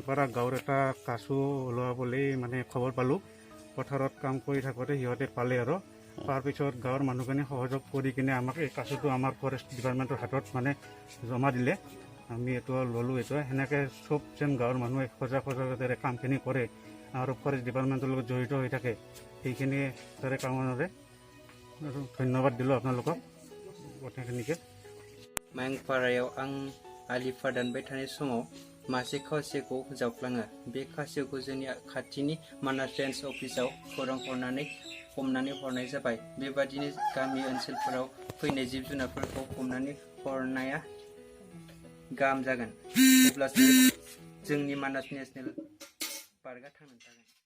পাৰা গাঁৱৰ এটা কাছু ওলোৱা বুলি মানে খবৰ পালোঁ। পথাৰত কাম কৰি থাকোঁতে সিহঁতে পালে আৰু তাৰপিছত গাঁৱৰ মানুহখিনি সহযোগ কৰি কিনে আমাক এই কাছুটো আমাৰ ফৰেষ্ট ডিপাৰ্টমেণ্টৰ হাতত মানে জমা দিলে। আমি এইটো ল'লোঁ। এইটো সেনেকৈ চব যেন গাঁৱৰ মানুহে সজাগতাৰে কামখিনি কৰে আৰু ফৰেষ্ট ডিপাৰ্টমেণ্টৰ লগত জড়িত হৈ থাকে, সেইখিনি তাৰে কামৰে আৰু ধন্যবাদ দিলোঁ আপোনালোকক কথাখিনিকে। मायंपारायाव आं आलिफा दानबाय थानाय समाव मासे खासेवखौ जावफ्लाङो। बे खासेवखौ जोंनि खाथिनि मानास रेन्ज अफिसाव खौरां हरनानै हमनानै हरनाय जाबाय। बेबादिनो गामि ओनसोलफोराव फैनाय जिब जुनारफोरखौ हमनानै हरनाया गाहाम जागोन, अब्लासो जोंनि मानास नेसनेल पार्कआ थांनानै थागोन।